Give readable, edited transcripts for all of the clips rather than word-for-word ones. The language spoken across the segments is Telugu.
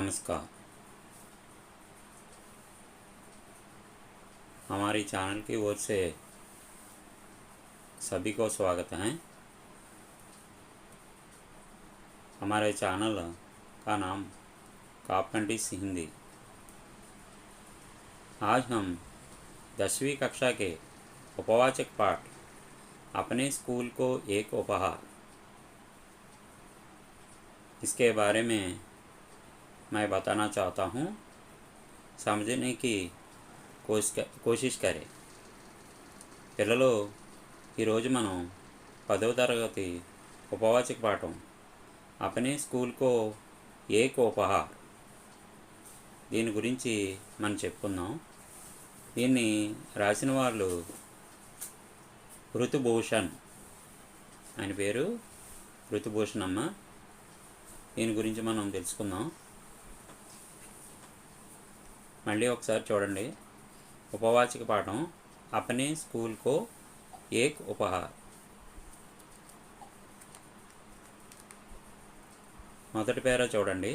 नमस्कार। हमारी चैनल की ओर से सभी को स्वागत है। हमारे चैनल का नाम कारपेंटिस हिंदी। आज हम 10वीं कक्षा के उपवाचक पाठ अपने स्कूल को एक उपहार, इसके बारे में मैं बताना चाहता हूँ। समझने की కోషిష్ కరే పిల్లలు ఈరోజు మనం 10వ తరగతి ఉపవాచక పాఠం అపనే స్కూల్కో ఏక్ ఉపహార్ దీని గురించి మనం చెప్పుకుందాం. దీన్ని రాసిన వాళ్ళు ఋతుభూషణ్, ఆయన పేరు ఋతుభూషణ్ అమ్మ. దీని గురించి మనం తెలుసుకుందాం. మళ్ళీ ఒకసారి చూడండి. उपवाचक पाठం अपने स्कूल को एक उपहार. మొదటి పేరా చూడండి.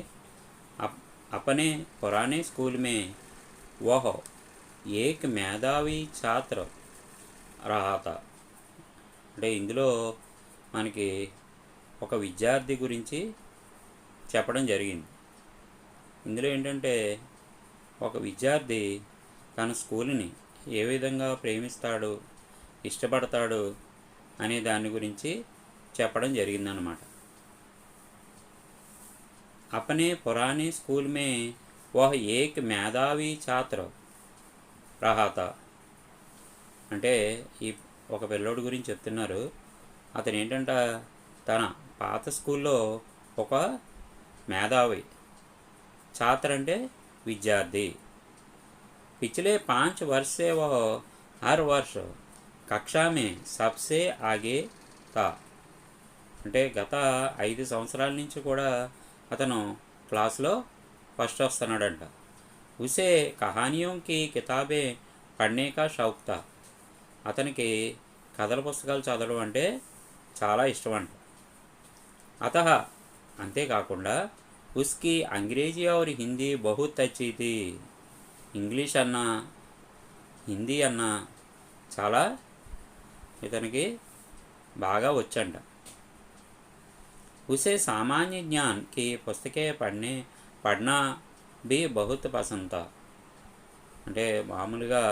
अपने पुराने स्कूल में वह एक మేధావి छात्र रहा था. అంటే ఇందులో మనకి ఒక విద్యార్థి గురించి చెప్పడం జరిగింది. ఇందులో ఏంటంటే ఒక విద్యార్థి తన స్కూల్ని ఏ విధంగా ప్రేమిస్తాడు, ఇష్టపడతాడు అనే దాని గురించి చెప్పడం జరిగిందనమాట. अपने पुराने स्कूल में वह एक మేధావి छात्र रहा था. అంటే ఈ ఒక పిల్లోడు గురించి చెప్తున్నారు. అతను ఏంటంట, తన పాత స్కూల్లో ఒక మేధావి, ఛాత్ర అంటే విద్యార్థి. पिछले 5 वर्ष से वह हर वर्ष कक्षा में सबसे आगे था. అంటే గత 5 సంవత్సరాల నుంచి కూడా అతను క్లాస్లో ఫస్ట్ వస్తున్నాడంట. ఉసే కహానియోं की किताबें पढ़ने का शौक था. అతనికి కథల పుస్తకాలు చదవడం అంటే చాలా ఇష్టం అంట. అతః అంతేకాకుండా उसकी अंग्रेजी और हिंदी बहुत अच्छी थी. ఇంగ్లీష్ అన్నా హిందీ అన్నా చాలా ఇతనికి బాగా వచ్చంట. उसे सामान्य ज्ञान की पुस्तकें पढ़ना भी बहुत पसंद था. అంటే మామూలుగా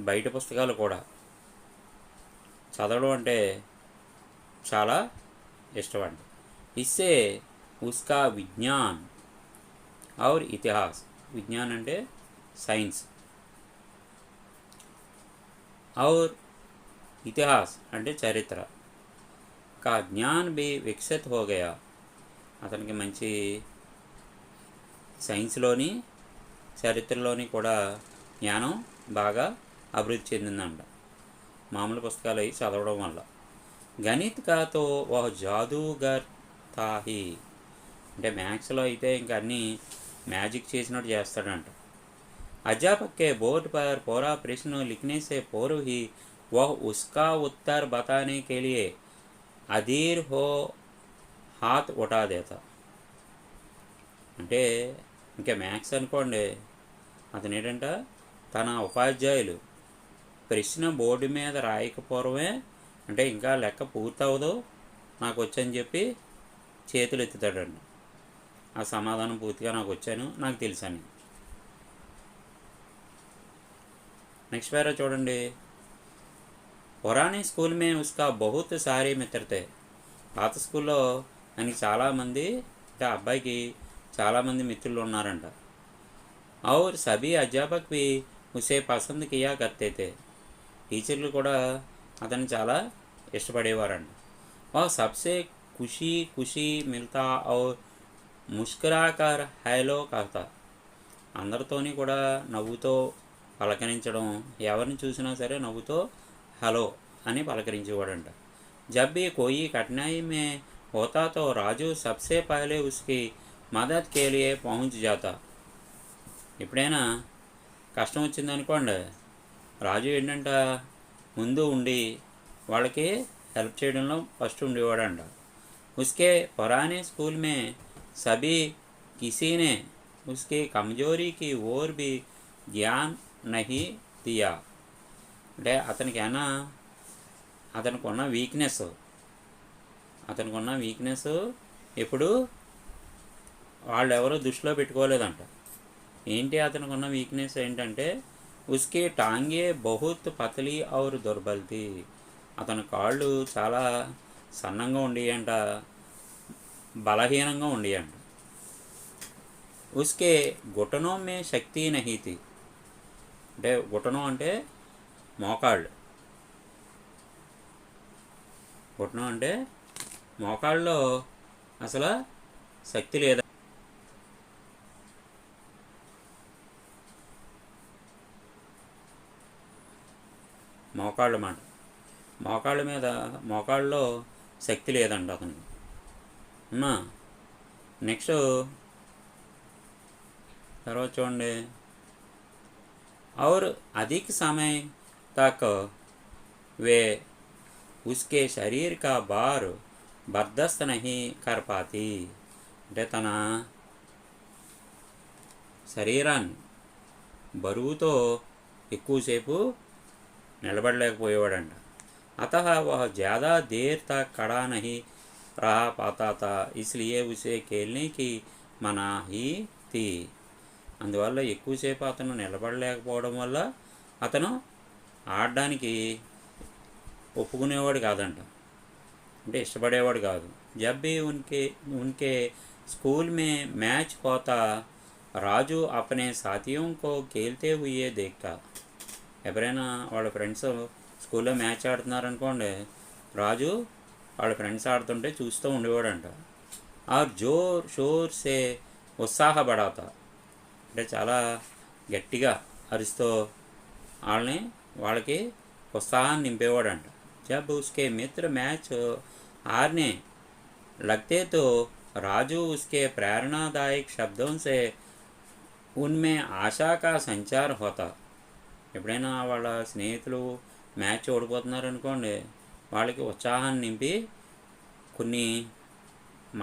బయట పుస్తకాలు కూడా చదవడం అంటే చాలా ఇష్టం అండి. इससे उसका विज्ञान और इतिहास, विज्ञान అంటే సైన్స్, और इतिहास అంటే చరిత్ర का ज्ञान भी विकसित हो गया. అతనికి మంచి సైన్స్లోని చరిత్రలోని కూడా జ్ఞానం బాగా అభివృద్ధి చెందిందంట మామూలు పుస్తకాలు అవి చదవడం వల్ల. గణిత్ కా తో వహ జాదూగర్ తా హీ. అంటే మ్యాథ్స్లో అయితే ఇంకా అన్నీ मैजिक చేసినట్టు చేస్తాడంట. अध्यापक के बोर्ड पर पूरा प्रश्न लिखने से पूर्व ही वह उसका उत्तर बताने के लिए अधीर हो हाथ उठा देता. అంటే ఇంకా మ్యాథ్స్ అనుకోండి, అతను ఏంటంట తన ఉపాధ్యాయులు ప్రశ్న బోర్డు మీద రాయకపోవడమే, అంటే ఇంకా లెక్క పూర్తవదు నాకు వచ్చని చెప్పి చేతులు ఎత్తుతాడండి. ఆ సమాధానం పూర్తిగా నాకు వచ్చాను, నాకు తెలుసని. నెక్స్ట్ పేరా చూడండి. పురాణి స్కూల్ మే ఉస్కా బహుత్ సారీ మిత్ర తే. పాత స్కూల్లో ఆయనకి చాలామంది, అంటే అబ్బాయికి చాలామంది మిత్రులు ఉన్నారంట. और सभी अध्यापक भी उसे पसंद किया करते थे. టీచర్లు కూడా అతన్ని చాలా ఇష్టపడేవారంట. वह सबसे खुशी मिलता और ముస్కురాకర్ హైలో కహతా. అందరితోని కూడా నవ్వుతో పలకరించడం, ఎవరిని చూసినా సరే నవ్వుతో హలో అని పలకరించేవాడంట. జబ్ భీ కోయి కఠినాయి మే హోతా తో రాజు సబ్సే పహలే ఉస్కి మదద్ కే లియే పహుంచ్ జాతా. ఎప్పుడైనా కష్టం వచ్చిందనుకోండి, రాజు ఏంటంట ముందు ఉండి వాళ్ళకి హెల్ప్ చేయడంలో ఫస్ట్ ఉండేవాడంట. उसके पुराने स्कूल में सभी किसी ने उसकी कमजोरी की ओर भी ध्यान नहीं दिया. అంటే అతనికైనా అతనికి ఉన్న వీక్నెస్ ఎప్పుడు వాళ్ళెవరూ దృష్టిలో పెట్టుకోలేదంట. ఏంటి అతనికి ఉన్న వీక్నెస్ ఏంటంటే ఉస్కే టాంగే బహుత్ పతలి ఔర్ దుర్బల్ థీ. అతని కాళ్ళు చాలా సన్నంగా ఉండేయంట, బలహీనంగా ఉండేయంట. ఉస్కే గుటనో మే శక్తి నహీ థీ. అంటే గుటనం అంటే మోకాళ్ళు, గుటనం అంటే మోకాళ్ళలో అసలు శక్తి లేదా. మోకాళ్ళు మాట, మోకాళ్ళలో శక్తి లేదంట అతనికి. నెక్స్ట్ తర్వాత చూడండి. और अधिक समय तक वे उसके शरीर का भार बर्दाश्त नहीं कर पाती. అంటే తన శరీరాన్ని బరువుతో ఎక్కువసేపు నిలబడలేకపోయేవాడంట. अतः वह ज़्यादा देर तक खड़ा नहीं रह पाता था, इसलिए उसे खेलने की मनाही थी. అందువల్ల ఎక్కువసేపు అతను నిలబడలేకపోవడం వల్ల అతను ఆడడానికి ఒప్పుకునేవాడు కాదంట, అంటే ఇష్టపడేవాడు కాదు. జబ్ భీ ఉన్కే స్కూల్ మే మ్యాచ్ హోతా రాజు అప్నే సాథియోं को खेलते हुए देखता. ఎవరైనా వాళ్ళ ఫ్రెండ్స్ స్కూల్లో మ్యాచ్ ఆడుతున్నారనుకోండి, రాజు వాళ్ళ ఫ్రెండ్స్ ఆడుతుంటే చూస్తూ ఉండేవాడంట. ఆర్ జోర్ షోర్ సే ఉత్సాహపడతా. అంటే చాలా గట్టిగా అరుస్తూ వాళ్ళకి ఉత్సాహాన్ని నింపేవాడంట. జబ్ ఉస్కే మిత్ర మ్యాచ్ हारने लगते तो राजू उसके प्रेरणादायक शब्दों से उनमें आशा का संचार होता. ఎప్పుడైనా వాళ్ళ స్నేహితులు మ్యాచ్ ఓడిపోతున్నారనుకోండి, వాళ్ళకి ఉత్సాహాన్ని నింపి కొన్ని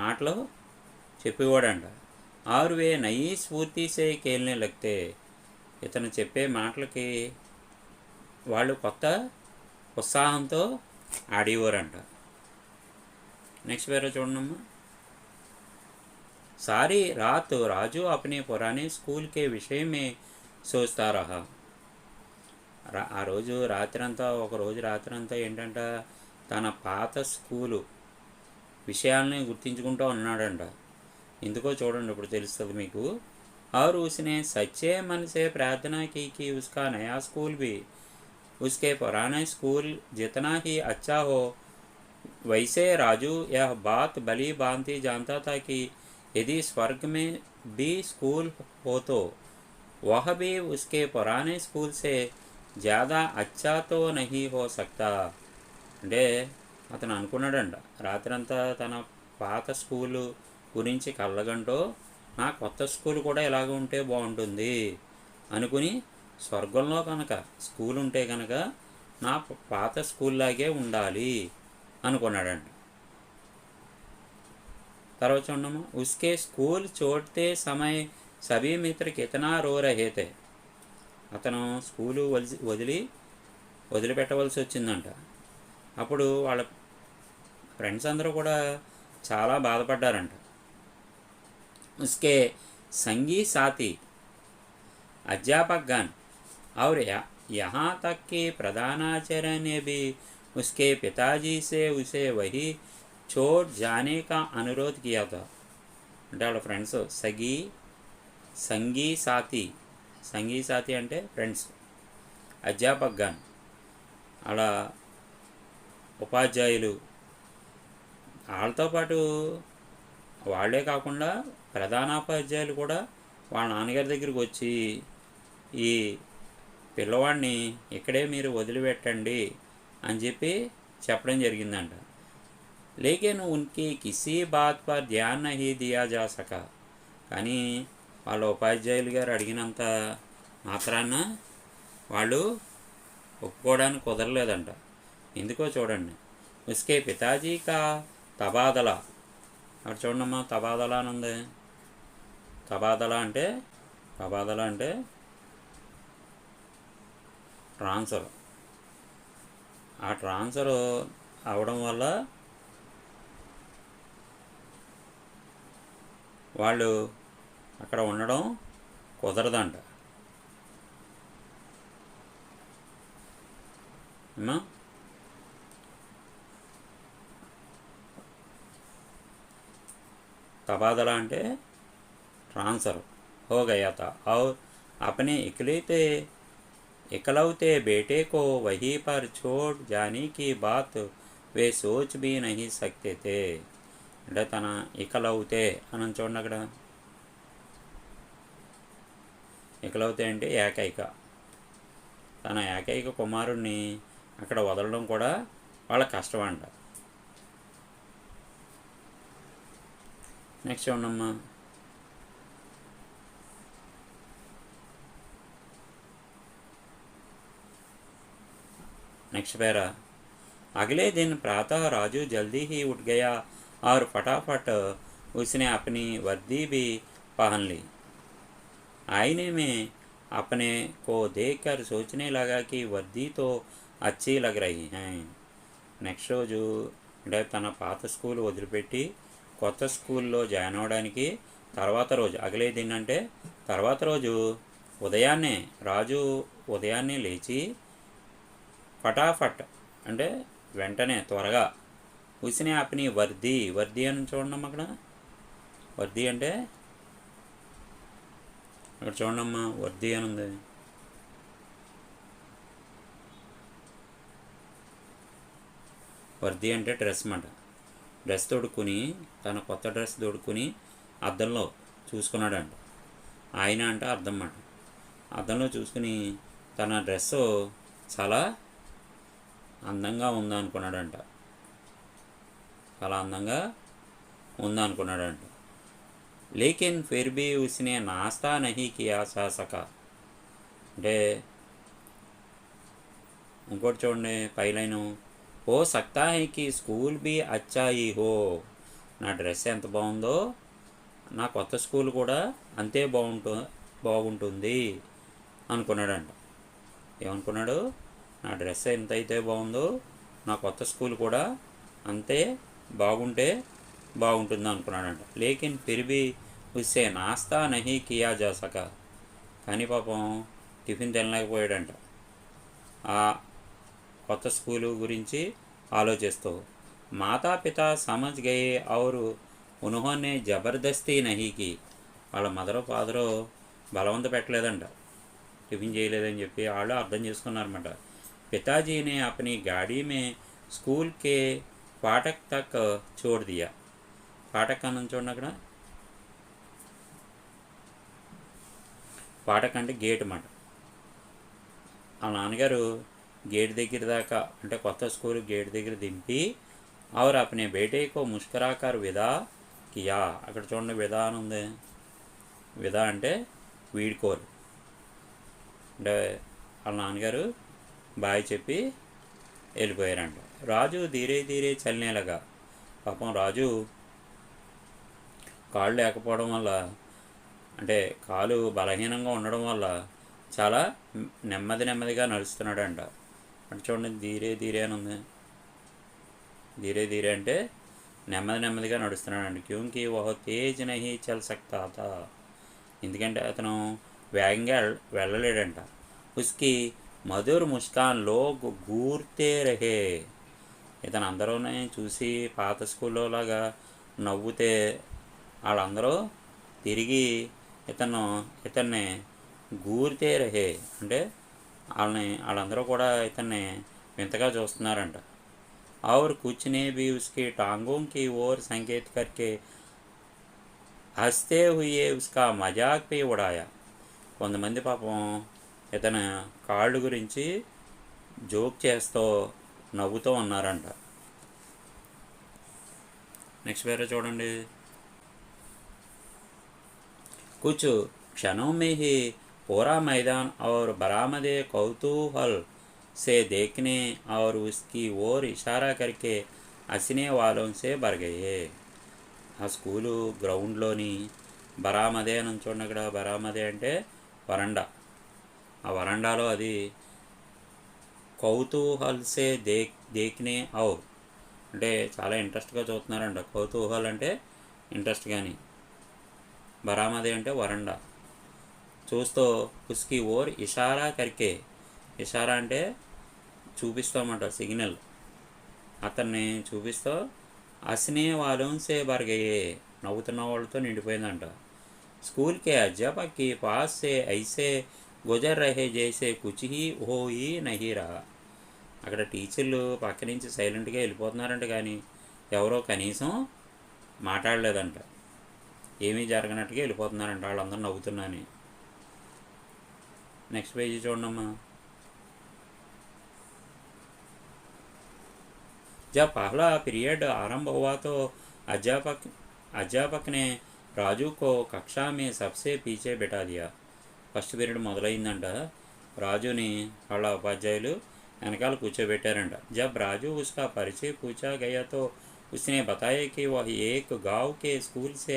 మాటలు చెప్పేవాడంట. और वे नई स्फूर्ति से खेलने लगते. ఇతను చెప్పే మాటలకి వాళ్ళు కొత్త ఉత్సాహంతో ఆడేవారంట. నెక్స్ట్ పేరు చూడమ్మా. सारी रात राजू अपने पुराने स्कूल के विषय में सोचता रहा. ఆ రోజు రాత్రంతా ఏంటంట, తన పాత స్కూలు విషయాల్ని గుర్తించుకుంటూ ఉన్నాడంట. ఎందుకో చూడండి, ఇప్పుడు తెలుస్తుంది మీకు. और उसने सच्चे मन से प्रार्थना की कि उसका नया स्कूल भी उसके पुराने स्कूल जितना ही अच्छा हो. वैसे राजू यह बात भली भांति जानता था कि यदि स्वर्ग में भी स्कूल हो तो वह भी उसके पुराने स्कूल से ज़्यादा अच्छा तो नहीं हो सकता. అంటే అతను అనుకున్నాడంట, రాత్రంతా తన పాత స్కూలు గురించి కళ్ళగంటూ నా కొత్త స్కూల్ కూడా ఎలాగ ఉంటే బాగుంటుంది అనుకుని, స్వర్గంలో కనుక స్కూల్ ఉంటే కనుక నా పాత స్కూల్ లాగే ఉండాలి అనుకున్నాడంట. తర్వాత చూడమ్మా. ఉస్కే స్కూల్ छोड़ते समय सभी मित्र कितना रो रहे थे. అతను స్కూలు వదిలిపెట్టవలసి వచ్చిందంట. అప్పుడు వాళ్ళ ఫ్రెండ్స్ అందరూ కూడా చాలా బాధపడ్డారంట. उसके संगी साथी अध्यापकगण और यहाँ तक कि प्रधानाचार्य ने भी उसके पिताजी से उसे वही छोड़ जाने का अनुरोध किया था. అంటే వాళ్ళ ఫ్రెండ్స్ సంగీ సాథి అంటే ఫ్రెండ్స్, అధ్యాపకగణ్ అలా ఉపాధ్యాయులు, వాళ్ళతో పాటు వాళ్ళే కాకుండా ప్రధానోపాధ్యాయులు కూడా వాళ్ళ నాన్నగారి దగ్గరికి వచ్చి ఈ పిల్లవాడిని ఇక్కడే మీరు వదిలిపెట్టండి అని చెప్పి చెప్పడం జరిగిందంట. లేకిన్ ఉన్కి కిసీ బాత్ పర్ ధ్యాన్ నహీ దియా జా సకా. కానీ వాళ్ళ ఉపాధ్యాయులు గారు అడిగినంత మాత్రాన వాళ్ళు ఒప్పుకోవడానికి కుదరలేదంట. ఎందుకో చూడండి. ఉస్కే పితాజీ కా తబాదలా. అక్కడ చూడమ్మా, తబాదలా అని ఉంది. తబాదలా అంటే తబాదలా అంటే ట్రాన్స్ఫర్. ఆ ట్రాన్స్ఫర్ అవడం వల్ల వాళ్ళు అక్కడ ఉండడం కుదరదంట. అమ్మా तबादला అంటే ट्रांसफ़र हो गया था और अपने इकलौते बेटे को वहीं पर छोड़ जाने की बात वे सोच भी नहीं सकते थे. అంటే తన ఇకలౌతే అని చూడండి అక్కడ. ఇకలౌతే అంటే ఏకైక. తన ఏకైక కుమారుణ్ణి అక్కడ వదలడం కూడా వాళ్ళ కష్టం అంట. నెక్స్ట్ చూడమ్మా. Next para. अगले दिन प्रातः राजू जल्दी ही उठ गया और फटाफट उसने अपनी वर्दी भी पहन ली. आईने में अपने को देखकर सोचने लगा कि वर्दी तो अच्छी लग रही हैं. నెక్స్ట్ రోజు అంటే తన పాత స్కూల్ వదిలిపెట్టి కొత్త స్కూల్లో జాయిన్ అవ్వడానికి తర్వాత రోజు అగలే దిన్ అంటే తర్వాత రోజు ఉదయాన్నే రాజు ఉదయాన్నే లేచి ఫటాఫట్ అంటే వెంటనే త్వరగా ఉసినే అప్ని వర్ది అని చూడమ్మా. అక్కడ వర్ది అంటే అక్కడ చూడమ్మా వర్ది అని ఉంది. వర్ది అంటే డ్రెస్ అన్నమాట. డ్రెస్ తొడుక్కుని తన కొత్త డ్రెస్ తొడుక్కుని అద్దంలో చూసుకున్నాడంట. ఆయన అంటే అద్దం అన్నమాట. అద్దంలో చూసుకుని తన డ్రెస్ చాలా అందంగా ఉందనుకున్నాడంట. చాలా అందంగా ఉందనుకున్నాడంట. లేకిన్ ఫిర్ భీ ఉస్నే నాస్తా నహీ కియా సకా. అంటే ఇంకోటి చూడండి పై లైను. హో సక్తా హై కి స్కూల్ బీ అచ్చా హీ హో. నా డ్రెస్ ఎంత బాగుందో నా కొత్త స్కూల్ కూడా అంతే బాగుంటుంది అనుకున్నాడంట. ఏమనుకున్నాడు? నా డ్రెస్ ఎంత అయితే బాగుందో నా కొత్త స్కూల్ కూడా అంతే బాగుంటుంది అనుకున్నాడంట. లేకిన్ ఫిర్ భీ ఉస్సే నాస్తా నహీ కియా జా సకా. కానీ పాపం టిఫిన్ తినలేకపోయాడంట. ఆ కొత్త స్కూలు గురించి ఆలోచిస్తూ. మాతా పిత సమజ్ గయే ఔర్ ఉన్హోనే జబర్దస్తీ నహీ కి. వాళ్ళ మదరో ఫాదరో బలవంత పెట్టలేదంట, టిఫిన్ చేయలేదని చెప్పి వాళ్ళు అర్థం చేసుకున్నారన్నమాట. पिताजी ने अपनी गाड़ी में स्कूल के फाटक तक छोड़ दिया. फाटक అన్నది చూడండి అక్కడ. फाटक అంటే గేట్ అన్నమాట. ఆ నాన్నగారు గేట్ దగ్గర దాకా అంటే కొత్త స్కూల్ గేట్ దగ్గర దింపి और अपने बेटे को मुस्कुराकर विदा किया. అక్కడ చూడండి విదా అని ఉంది. విదా అంటే వీడ్కోలు. అంటే వాళ్ళ నాన్నగారు బాయ్ చెప్పి వెళ్ళిపోయారంట. రాజు ధీరే ధీరే చలనేలాగా. పాపం రాజు కాళ్ళు లేకపోవడం వల్ల అంటే కాలు బలహీనంగా ఉండడం వల్ల చాలా నెమ్మదిగా నడుస్తున్నాడంట. అంటే చూడండి ధీరే ధీరే అని ఉంది. ధీరే ధీరే అంటే నెమ్మదిగా నడుస్తున్నాడండి. క్యూంకి ఓహో తేజ్ నహీ చల్ సక్తా థా. ఎందుకంటే అతను వేగంగా వెళ్ళలేడంట. ఉస్కి మధుర్ ముస్కాన్ లోగ్ గూర్తే రహే. ఇతను అందరూనే చూసి పాత స్కూల్లో లాగా నవ్వుతే వాళ్ళందరూ తిరిగి ఇతన్ని గూర్తే రహే అంటే వాళ్ళందరూ కూడా ఇతన్ని వింతగా చూస్తున్నారంట. और कुछ ने भी उसके टांगों की ओर संकेत करके हंसते हुए उसका मजाक भी उड़ाया. కొంతమంది పాపం ఇతను కాళ్ళు గురించి జోక్ చేస్తూ నవ్వుతూ ఉన్నారంట. నెక్స్ట్ పేరు చూడండి. कुछ क्षणों में ही पूरा मैदान और बरामदे कौतूहल से देखने और उसकी ओर इशारा करके हंसने वालों से भर गए. ఆ స్కూలు గ్రౌండ్లోని బరామదే అని చూడండి అక్కడ. బరామదే అంటే వరండా. ఆ వరండాలో అది కౌతూహల్సే దేక్నే ఔర్ అంటే చాలా ఇంట్రెస్ట్గా చూస్తున్నారంట. కౌతూహల్ అంటే ఇంట్రెస్ట్ కానీ, బరామదే అంటే వరండా. చూస్తూ ఉస్కి ఓర్ ఇషారా కరికే, ఇషారా అంటే చూపిస్తామంట, సిగ్నల్. అతన్ని చూపిస్తూ హస్నే వాలోన్సే బర్గయే నవ్వుతున్న వాళ్ళతో నిండిపోయిందంట. స్కూల్ కే అధ్యాపక్ కి పాస్ సే ఐసే గుజర్ రహే జైసే కుచ్ హీ హో హీ నహీ రహా. అక్కడ టీచర్లు పక్క నుంచి సైలెంట్గా వెళ్ళిపోతున్నారంట, కానీ ఎవరో కనీసం మాట్లాడలేదంట. ఏమీ జరగనట్టుగా వెళ్ళిపోతున్నారంట వాళ్ళందరూ నవ్వుతున్నాని. నెక్స్ట్ పేజీ చూడమ్మా. जब पहला पीरियड आरंभ हुआ तो अध्यापक ने రాజు కో కక్షా మే సబ్సే పీచే బిఠా దియా. ఫస్ట్ పీరియడ్ మొదలైందంట, రాజుని వాళ్ళ ఉపాధ్యాయులు వెనకాల కూర్చోబెట్టారంట. జబ్ రాజు ఉస్కా పరిచయ పూछा गया तो उसने बताया कि वह एक गांव के स्कूल से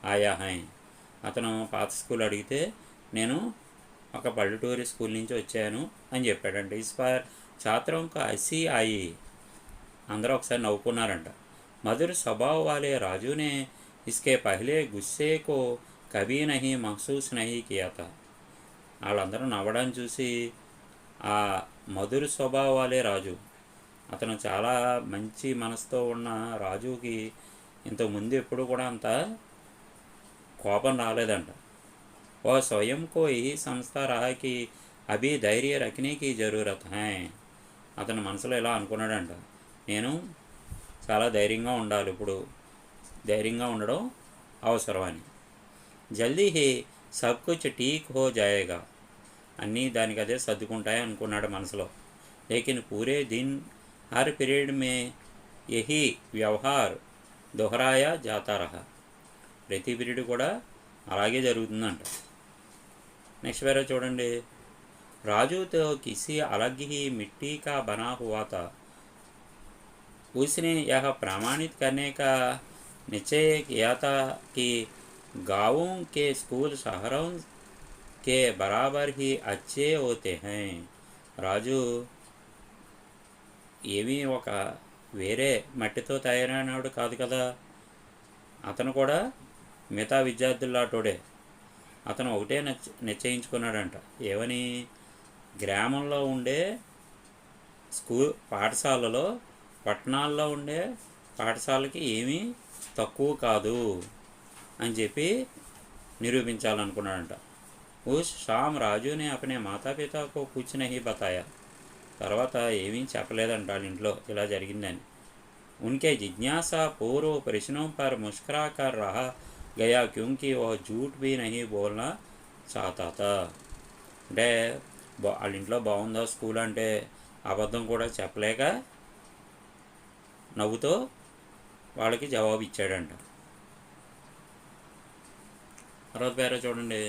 आया है. అతను పాత స్కూల్ అడిగితే నేను ఒక పల్లెటూరి స్కూల్ నుంచి వచ్చాను అని చెప్పాడంట. ఇస్ పర్ ఛాత్రం కా హంసీ ఆయి, అందరూ ఒకసారి నవ్వుకున్నారంట. మధుర స్వభావ్ వాలే రాజునే इसके पहले गुस्से को कभी नहीं महसूस नहीं किया था. వాళ్ళందరూ నవ్వడం చూసి ఆ మధుర స్వభావ వాలే రాజు, అతను చాలా మంచి మనసుతో ఉన్న రాజుకి ఇంతకుముందు ఎప్పుడు కూడా అంత కోపం రాలేదంట. ఓ స్వయం కో ఈ సంస్థ రహాకి అభి ధైర్య రఖనేకి జరూరత్ హై. అతను మనసులో ఎలా అనుకున్నాడంట, నేను చాలా ధైర్యంగా ఉండాలి, ఇప్పుడు ధైర్యంగా ఉండడం అవసరం అని. జల్దీ హీ సబ్ కుచ్ ఠీక్ హో జాయేగా, అన్నీ దానికి అదే సర్దుకుంటాయి అనుకున్నాడు మనసులో. లేకిన్ పూరే దిన్ హర్ పీరియడ్ మే యహీ వ్యవహార్ దొహరాయా జాతా రహా. ప్రతి పీరియడ్ కూడా అలాగే జరుగుతుందంట. నెక్స్ట్ వేరే చూడండి. రాజు తో కిసి अलग ही मिट्टी का बना हुआ था. उसने यह प्रमाणित करने का निश्चय किया था कि गाँवों के स्कूल शहरों के बराबर ही अच्छे होते हैं. రాజు ఏమీ ఒక వేరే మట్టితో తయారైనవాడు కాదు కదా, అతను కూడా మిగతా విద్యార్థుల్లాటోడే. అతను ఒకటే నిశ్చయించుకున్నాడంట, ఏమని, గ్రామంలో ఉండే పాఠశాలలో పట్టణాల్లో ఉండే పాఠశాలకి ఏమీ తక్కువ కాదు అని చెప్పి నిరూపించాలనుకున్నాడంట. ఉస్ షామ్ రాజునే అపనే మాతాపితాకు కుచ్ నహీ బతాయా. తర్వాత ఏమీ చెప్పలేదంట వాళ్ళ ఇంట్లో ఇలా జరిగిందని. उनके जिज्ञासा पूर्व प्रश्नों पर मुस्कुरा कर रहा गया क्योंकि वह झूठ भी नहीं बोलना चाहता था. అంటే వాళ్ళ ఇంట్లో బాగుందా స్కూల్ అంటే అబద్ధం కూడా చెప్పలేక నవ్వుతో వాళ్ళకి జవాబు ఇచ్చాడంట. తర్వాత పేర చూడండి.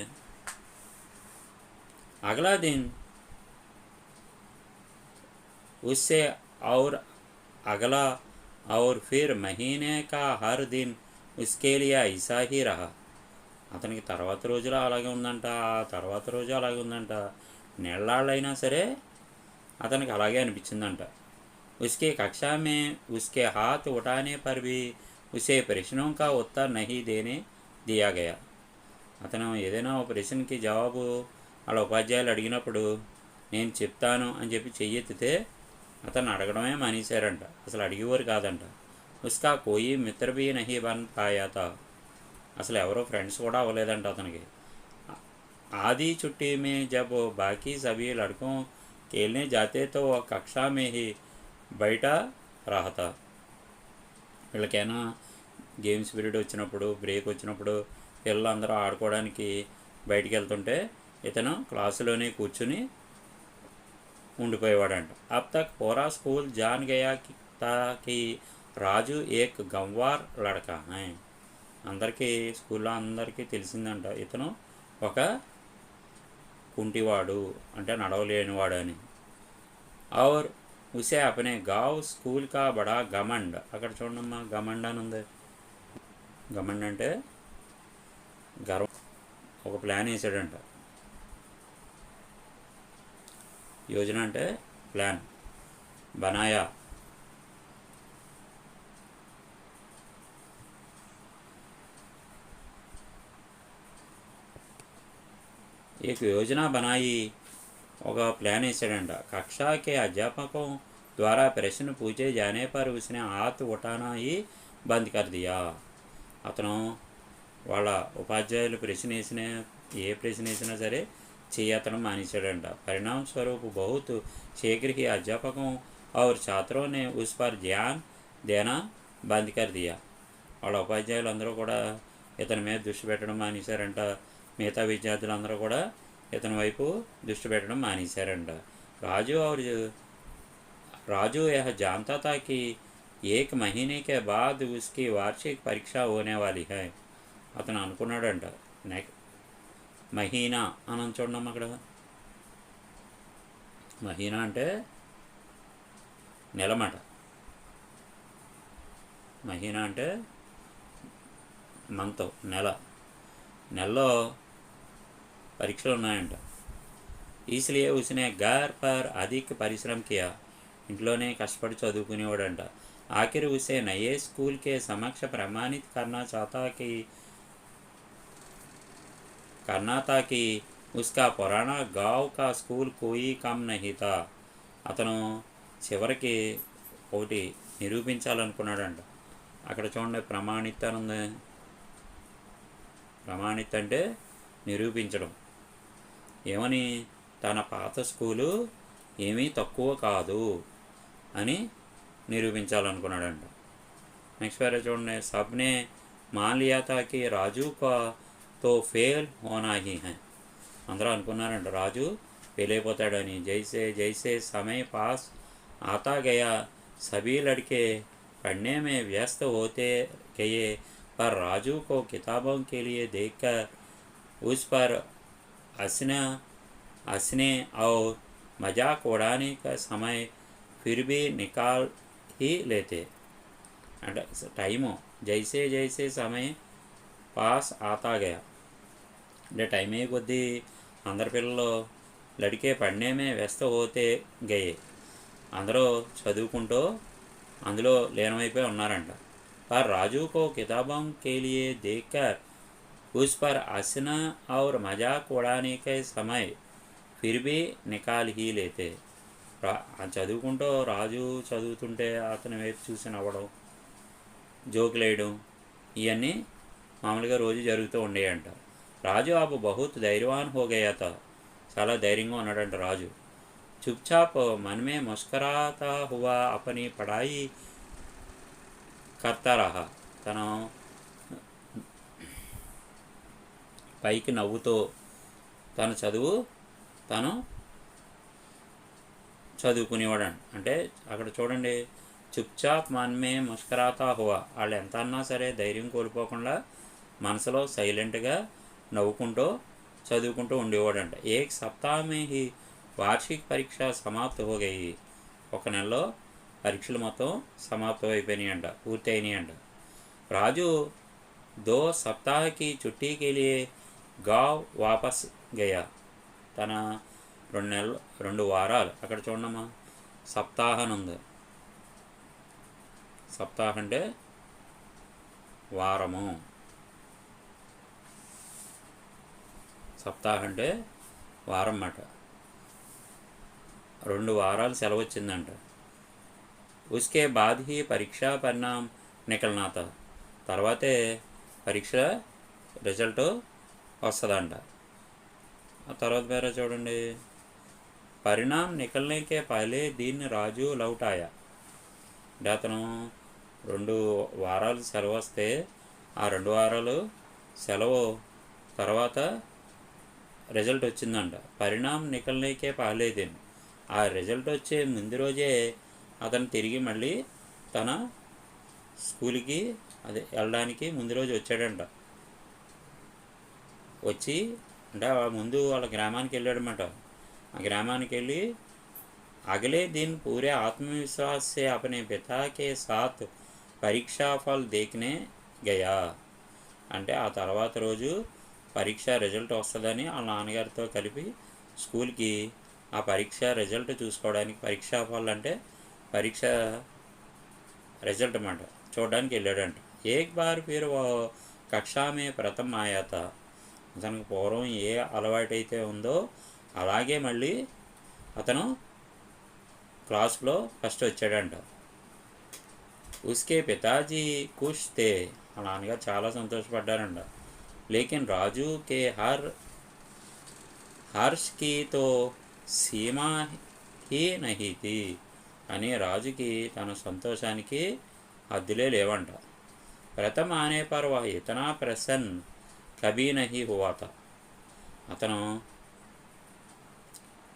అగలా దిన్ उससे और अगला और फिर महीने का हर दिन उसके लिए ऐसा ही रहा. అతనికి తర్వాత రోజులో అలాగే ఉందంట, తర్వాత రోజు అలాగే ఉందంట, నెలలాళ్ళైనా సరే అతనికి అలాగే అనిపించిందంట. उसके कक्षा में उसके हाथ उठाने पर भी उसे प्रश्नों का उत्तर नहीं देने दिया गया. అతను ఏదైనా ఒక ప్రశ్నకి జవాబు వాళ్ళ ఉపాధ్యాయులు అడిగినప్పుడు నేను చెప్తాను అని చెప్పి చెయ్యెత్తితే అతను అడగడమే మానేశారంట, అసలు అడిగేవారు కాదంట. ఉస్కా కోయి మిత్ర భీ నహీ బన్ పాయా తా. అసలు ఎవరో ఫ్రెండ్స్ కూడా అవ్వలేదంట అతనికి. ఆది छुट्टी में जब बाकी सभी लड़कों खेलने जाते तो वह कक्षा में ही बैठा रहा था. వీళ్ళకైనా గేమ్స్ పీరియడ్ వచ్చినప్పుడు, బ్రేక్ వచ్చినప్పుడు పిల్లలందరూ ఆడుకోవడానికి బయటికి వెళ్తుంటే ఇతను క్లాసులోనే కూర్చుని ఉండిపోయేవాడంట. అబ్ తక్ పూరా స్కూల్ జాన్ గయా కి రాజు ఏక్ గంవార్ లడకా హై. అందరికీ స్కూల్లో అందరికీ తెలిసిందంట ఇతను ఒక కుంటివాడు, అంటే నడవలేనివాడు అని. और उसे अपने गाँव स्कूल का बड़ा घमंड. అక్కడ చూడమ్మా, घमंड అని ఉంది. घमंड అంటే గర్వం ఒక ప్లాన్ వేసాడంట. యోజన అంటే ప్లాన్. బనాయా एक योजना बनाई, ఒక ప్లాన్ వేసాడంట. कक्षा के अध्यापकों द्वारा प्रश्न पूछे जाने पर उसने हाथ उठाना ही बंद कर दिया. అతను వాళ్ళ ఉపాధ్యాయులు ఏ ప్రశ్న వేసినా సరే చేయతనం మానేశాడంట. परिणाम स्वरूप बहुत शीघ्र ही अध्यापकों और छात्रों ने उस पर ध्यान देना बंद कर दिया. వాళ్ళ ఉపాధ్యాయులు అందరూ కూడా ఇతని మీద దృష్టి పెట్టడం మానేశారంట. మిగతా విద్యార్థులందరూ కూడా ఇతని వైపు దృష్టి పెట్టడం మానేశారంట. राजू यह जानता था कि 1 महीने के बाद उसकी वार्षिक परीक्षा होने वाली है. అతను అనుకున్నాడంట. మహీనా అని చూడడం అక్కడ. మహీనా అంటే నెలమాట. మహీనా అంటే మంత్, నెలలో పరీక్షలు ఉన్నాయంట. इसलिए उसने घर पर अधिक परिश्रम किया. ఇంట్లోనే కష్టపడి చదువుకునేవాడంట. आखिर उसे नए स्कूल के समक्ष प्रमाणित करना था कि उसका पुराना गांव का स्कूल कोई कम नहीं था. అతను చివరికి ఒకటి నిరూపించాలనుకున్నాడంట. అక్కడ చూడండి, ప్రమాణిత అని ఉంది. ప్రమాణిత అంటే నిరూపించడం. ఏమని? తన పాత స్కూలు ఏమీ తక్కువ కాదు అని నిరూపించాలనుకున్నాడంట. నెక్స్ట్ పేరే చూడండి. సబ్నే मान लिया था कि राजू का तो फेल होना ही है. అందరూ అనుకున్నారంట రాజు ఫెయిల్ అయిపోతాడని. जैसे जैसे समय पास आता गया सभी लड़के पढ़ने में व्यस्त होते गए, पर राजू को किताबों के लिए देखकर उस पर हंसने और मजाक उड़ाने का समय फिर भी निकाल ही लेते. అంటే టైము జైసే జైసే సమయ పాస్ ఆతా గయా అంటే టైం అయ్యే కొద్దీ అందరి పిల్లలు లడికే పడినేమే వ్యస్త హోతే గయే, అందరూ చదువుకుంటూ అందులో లీనమైపోయి ఉన్నారంట. पर राजू को किताबों के लिए देखकर उस पर हंसना और मजाक उड़ाने के समय फिर भी निकाल ही लेते. చదువుకుంటూ రాజు చదువుతుంటే అతని వైపు చూసి నవ్వడం, జోకులు వేయడం ఇవన్నీ మామూలుగా రోజు జరుగుతూ ఉండేయంట. రాజు అబ్ బహుత్ ధైర్యవాన్ హో గయా తా. చాలా ధైర్యంగా ఉన్నాడంట రాజు. चुपचाप मन में मुस्कुराता हुआ अपनी पढ़ाई करता रहा. తను పైకి నవ్వుతూ తను చదువుకునేవాడు. అంటే అక్కడ చూడండి, చుప్చాప్ మనమే ముస్కరాతా హువా. వాళ్ళు ఎంత అన్నా సరే ధైర్యం కోల్పోకుండా మనసులో సైలెంట్గా నవ్వుకుంటూ చదువుకుంటూ ఉండేవాడంట. ఏక్ సప్తాహమే హీ వార్షిక పరీక్ష సమాప్త హో గయి. ఒక నెలలో పరీక్షలు మొత్తం సమాప్తం అయిపోయినాయి అంట, పూర్తి అయినాయి అంట. రాజు 2 सप्ताह की छुट्टी के लिए गाँव वापस गया. తన 2 వారాలు అక్కడ చూడమ్మా, సప్తాహ అని ఉంది. సప్తాహ అంటే వారము, సప్తాహ అంటే వారం అన్నమాట. 2 వారాలు సెలవు వచ్చిందంట. उसके बाद ही परीक्षा परिणाम निकलना था. తర్వాతే పరీక్ష రిజల్ట్ వస్తుందంట. ఆ తర్వాత పేరే చూడండి, పరిణాం నికల్నే కే పహలే దీన్ రాజు లౌట్ ఆయా. అంటే అతను 2 వారాలు సెలవు వస్తే ఆ 2 వారాలు సెలవు తర్వాత రిజల్ట్ వచ్చిందంట. పరిణాం నికల్నే కే పహలే దీన్. ఆ రిజల్ట్ వచ్చే ముందు రోజే అతను తిరిగి మళ్ళీ తన స్కూల్కి వెళ్ళడానికి ముందు రోజు వచ్చాడంట. వచ్చి అంటే ముందు వాళ్ళ గ్రామానికి వెళ్ళాడనమాట. ఆ గ్రామానికి వెళ్ళి అగలే दिन पूरे आत्मविश्वास से अपने पिता के साथ परीक्षा फल देखने गया. అంటే ఆ తర్వాత రోజు పరీక్ష రిజల్ట్ వస్తుందని వాళ్ళ నాన్నగారితో కలిపి స్కూల్కి ఆ పరీక్ష రిజల్ట్ చూసుకోవడానికి, పరీక్షా ఫాల్ అంటే పరీక్ష రిజల్ట్ అన్నమాట, చూడడానికి వెళ్ళాడంట. ఏక్ బార్ ఫిర్ వో కక్షా మే ప్రథమ్ ఆయా థా. అతనికి పూర్వం ఏ అలవాటైతే ఉందో అలాగే మళ్ళీ అతను క్లాస్లో ఫస్ట్ వచ్చాడంట. ఉస్కే పితాజీ ఖుష్ తే. వాళ్ళ నాన్నగారు చాలా సంతోషపడ్డారంట. లేకిన్ రాజు కే హర్ష్కి తో సీమా హీ నహీ థీ. అని రాజుకి తన సంతోషానికి హద్దులే లేవంట. ప్రథమ ఆనే పర్ వహ్ ఇతనా ప్రసన్న కభీ నహీ హువా థా. అతను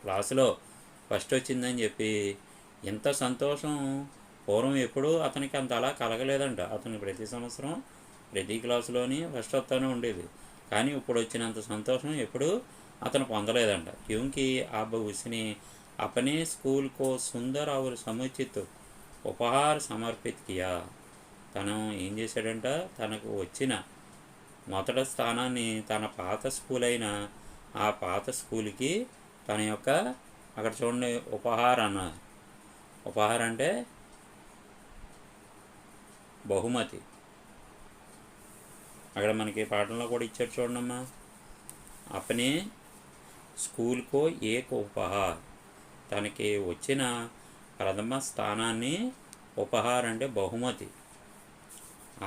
క్లాసులో ఫస్ట్ వచ్చిందని చెప్పి ఇంత సంతోషం పూర్వం ఎప్పుడూ అతనికి అంత అలా కలగలేదంట. అతను ప్రతి సంవత్సరం ప్రతి క్లాసులోని ఫస్ట్ వస్తూనే ఉండేది, కానీ ఇప్పుడు వచ్చినంత సంతోషం ఎప్పుడూ అతను పొందలేదంట. క్యూంకి అబ్బ ఉసిని अपने स्कूल को सुंदर और समुचित ఉపహార్ సమర్పిత్ కియా. తను ఏం చేశాడంట, తనకు వచ్చిన మొదటి స్థానాన్ని తన పాత స్కూల్ అయిన ఆ పాత స్కూల్కి తన యొక్క, అక్కడ చూడండి ఉపహార్ అన్నారు, ఉపహార్ అంటే బహుమతి. అక్కడ మనకి పాఠంలో కూడా ఇచ్చారు చూడమ్మా, అపనే స్కూల్కో ఏక ఉపహార్. తనకి వచ్చిన ప్రథమ స్థానాన్ని ఉపహార్ అంటే బహుమతి,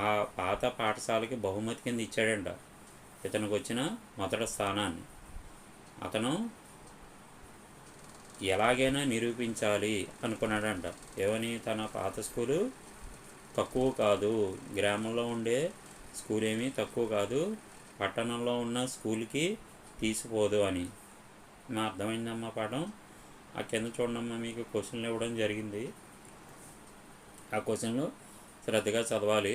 ఆ పాత పాఠశాలకి బహుమతి కింద ఇచ్చాడంట ఇతనికి వచ్చిన మొదటి స్థానాన్ని. అతను ఎలాగైనా నిరూపించాలి అనుకున్నాడంట. ఏమని? తన పాత స్కూలు తక్కువ కాదు, గ్రామంలో ఉండే స్కూల్ ఏమీ తక్కువ కాదు, పట్టణంలో ఉన్న స్కూల్కి తీసిపోదు అని. మా అర్థమైందమ్మా పాఠం? ఆ కింద చూడమ్మా, మీకు క్వశ్చన్లు ఇవ్వడం జరిగింది. ఆ క్వశ్చన్లు శ్రద్ధగా చదవాలి.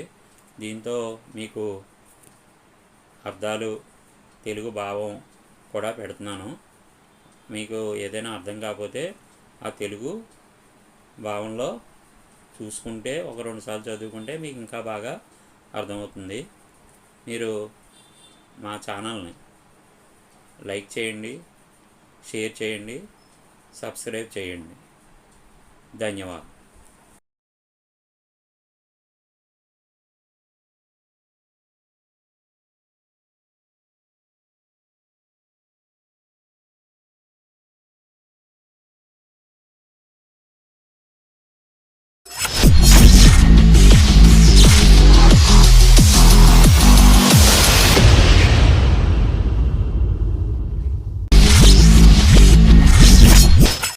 దీంతో మీకు అర్థాలు, తెలుగు భావం కూడా పెడుతున్నాను. మీకు ఏదైనా అర్థం కాకపోతే ఆ తెలుగు భావంలో చూసుకుంటే, ఒక 2 సార్లు చదువుకుంటే మీకు ఇంకా బాగా అర్థమవుతుంది. మీరు మా ఛానల్ని లైక్ చేయండి, షేర్ చేయండి, సబ్స్క్రైబ్ చేయండి. ధన్యవాదాలు.